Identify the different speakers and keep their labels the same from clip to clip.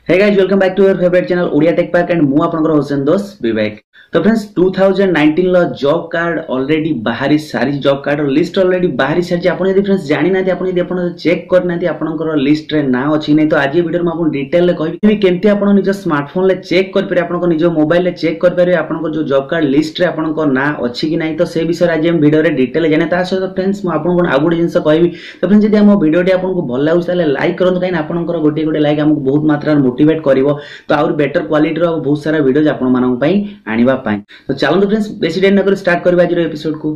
Speaker 1: Hey guys, welcome back to your favorite channel Odia Tech Pack and ମୁଁ ଆପଣଙ୍କର ହୋସେନ ଦୋଷ ବିବେକ। तो फ्रेंड्स 2019 लो job card already बाहरी सारी जॉब कार्ड लिस्ट ऑलरेडी बाहरी सारी आपण यदि फ्रेंड्स जानि नाथि आपण यदि आपण चेक कर नाथि आपनकर लिस्ट रे ना अछि नै तो आज ये वीडियो में आपण डिटेल ले कहबी केमति आपण निज स्मार्टफोन ले चेक कर पारे आपनकर निज मोबाइल ले चेक कर पारे आपनकर जो जॉब कार्ड लिस्ट रे आपनकर ना अछि कि नै तो से विषय आज हम वीडियो रे डिटेल जाने ता सहित फ्रेंड्स मैं आपन आ गुड जिंस कहबी। तो फ्रेंड्स यदि हम वीडियो टी आपन को भल लागु ताले लाइक करंतु काइन आपनकर गोटे गोटे लाइक हमको बहुत मात्रा मोटिवेट करिवो तो आउर बेटर क्वालिटी रो बहुत सारा वीडियोज आपन मानन पई आनिबा पई। तो चलो फ्रेंड्स बेसी देर न कर स्टार्ट करबा आज एपिसोड को।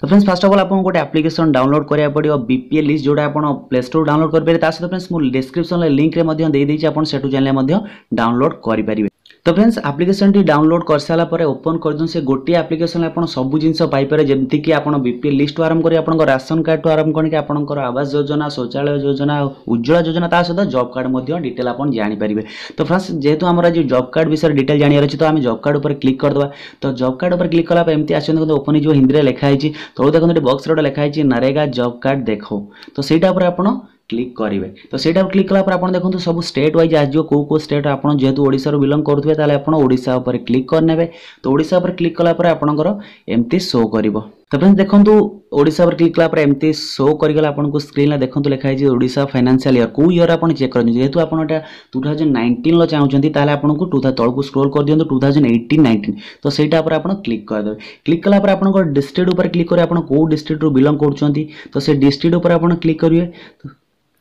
Speaker 1: तो फ्रेंड्स फर्स्ट ऑफ ऑल आपन गोटे एप्लीकेशन डाउनलोड करिया पड़ियो बीपीएल लिस्ट जोडा आपन प्ले स्टोर डाउनलोड कर पारे ता सहित फ्रेंड्स मु डिस्क्रिप्शन ले लिंक रे मध्ये दे देछि आपन सेटु चैनल मध्ये डाउनलोड करि परिबे। तो फ्रेंड्स एप्लीकेशन टी डाउनलोड कर साला परे ओपन कर दन से गोटे एप्लीकेशन आपन सब जिंस पाई पारे जेमति कि आपन बीपीएल लिस्ट आरंभ करी आपन राशन कार्ड तो आरंभ करके आपन आवास योजना शौचालय योजना उज्ज्वला योजना ता सहित जॉब कार्ड मध्ये डिटेल आपन जानि परिबे। तो फ्रेंड्स जेहेतु हमरा जे जॉब कार्ड विषय डिटेल जानियर अछि तो हम जॉब कार्ड ऊपर क्लिक कर दबा। तो जॉब कार्ड ऊपर क्लिक कला पे एमति आछन तो ओपन जो हिंदी रे लिखा आइछि तो देखो बॉक्स रे लिखा आइछि नरेगा जॉब कार्ड देखो तो सेटा ऊपर आपन क्लिक करेंगे। तो सेटा क्लिक कला पर आपन देखंतु सब स्टेट वाइज आज जो को स्टेट आपन जेहेतु ओडिसा रो बिलोंग करथबे ताले आपन ओडिसा ऊपर क्लिक करनेबे। तो ओडिसा ऊपर क्लिक कला पर आपनकर एमती शो करिवो। तो फ्रेंड्स देखंतु ओडिसा ऊपर क्लिक कला पर एमती शो करि गला आपन को स्क्रीन ला देखंतु लिखा है जे ओडिसा फाइनेंशियल ईयर को ईयर आपन चेक करन जेहेतु आपन एटा 2019 लो चाहउछंती ताले आपन को 2000 तळ को स्क्रॉल कर दियंतु 2018 19 तो सेटा पर आपन क्लिक कर देबे। क्लिक कला पर आपन को डिस्ट्रिक्ट ऊपर क्लिक करे आपन को डिस्ट्रिक्ट रो बिलोंग करछंती तो से डिस्ट्रिक्ट ऊपर आपन क्लिक करिवे।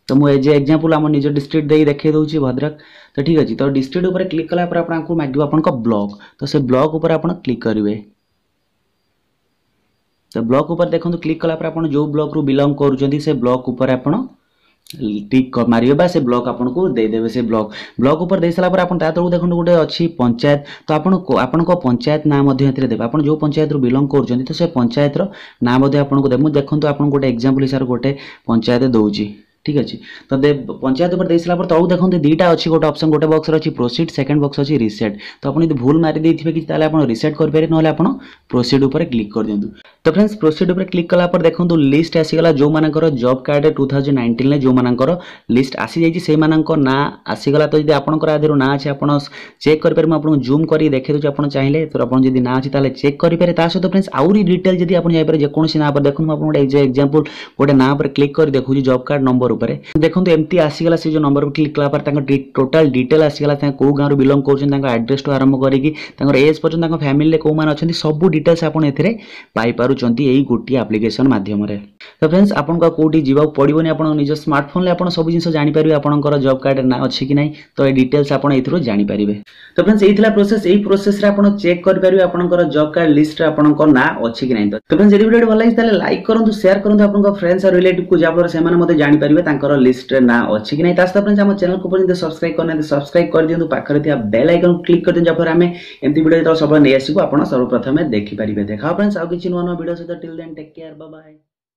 Speaker 1: तो मु एज एग्जांपल आम निज डिस्ट्रिक्ट दे देखे दउची भद्रक तो ठीक अछि। तो डिस्ट्रिक्ट ऊपर क्लिक कला पर आपन को मागिबो आपन को ब्लॉक तो से ब्लॉक ऊपर आपन क्लिक करिवे। तो ब्लॉक ऊपर देखंतु क्लिक कला पर आपन जो ब्लॉक रू बिलोंग करूचंती से ब्लॉक ऊपर आपन टिक मारिबे बा से ब्लॉक आपन को दे देबे। से ब्लॉक ऊपर दे सला पर आपन ता तळु देखंतु गोटे अछि पंचायत तो आपन को पंचायत नाम मध्ये एतरे देबे आपन जो पंचायत रू बिलोंग करूचंती तो से पंचायत रो नाम मध्ये आपन को देबो। देखंतु आपन गोटे एग्जांपल हिसाब गोटे पंचायत दउची ठीक अछि। तो पंचायत ऊपर देसला पर तळु देखंतु दीटा अछि गोटे ऑप्शन गोटे बॉक्स रे अछि प्रोसीड सेकंड बॉक्स अछि रीसेट। तो आपण यदि भूल मारि देथिबे कि ताले आपण रीसेट कर पारे नहले आपण प्रोसीड ऊपर क्लिक कर दियंतु। तो फ्रेंड्स प्रोसीड ऊपर क्लिक कला पर देखंतु लिस्ट आसी गला जो मानकर जॉब कार्ड 2019 ले जो मानकर लिस्ट आसी जाई से मानकर ना आसी गला। तो यदि आपनकर आधेरो ना अछि आपण चेक कर पारे म आपण जूम करी देखि दउ आपण चाहिले तो आपण यदि ना अछि ताले चेक करि पारे। ता सहित फ्रेंड्स आउरी डिटेल यदि आपण जाई पारे जे कोनसी ना पर देखंतु आपण गोटे एग्जांपल गोटे ना पर क्लिक कर देखु जॉब कार्ड नंबर ऊपर देखंतु एमती आसीगला से जो नंबर पर क्लिक कला पर तांको टोटल डिटेल आसीगला तां को गांव रो बिलोंग करछन तांको एड्रेस तो आरंभ करी कि तांको एज पर्यंत तांको फैमिली ले को मान अछंती सब डिटेल्स आपण एथिरे पाई पारुचंती एई गोटी एप्लीकेशन माध्यम रे। तो फ्रेंड्स आपण को कोठी जीवा पड़िबोनी आपण निज स्मार्टफोन ले आपण सब जिंस जानि परिबे आपनकर जॉब कार्ड ना अछि कि नै तो ए डिटेल्स आपण एथिरो जानि परिबे। तो फ्रेंड्स एथिला प्रोसेस एई प्रोसेस रे आपण चेक कर परिबे आपनकर जॉब कार्ड लिस्ट रे आपनकर ना अछि कि नै। तो फ्रेंड्स यदि वीडियो भल लागि ताले लाइक करंतु शेयर करंतु आपनकर फ्रेंड्स और रिलेटिव को जापर से माने मते जानि परिबे तांकर लिस्ट रे ना अछि कि नै। तास्ता फ्रेंड्स हम चैनल को पर्यंत सब्सक्राइब करने सब्सक्राइब कर दियंतु पाखरे थिया बेल आइकन क्लिक कर दियंतु जापर हमें एमती वीडियो तो सब नै आसीबो आपण सर्वप्रथम देखि परिबे। देखा फ्रेंड्स आ किछि नुवा नुवा वीडियो सहित till then take care bye bye.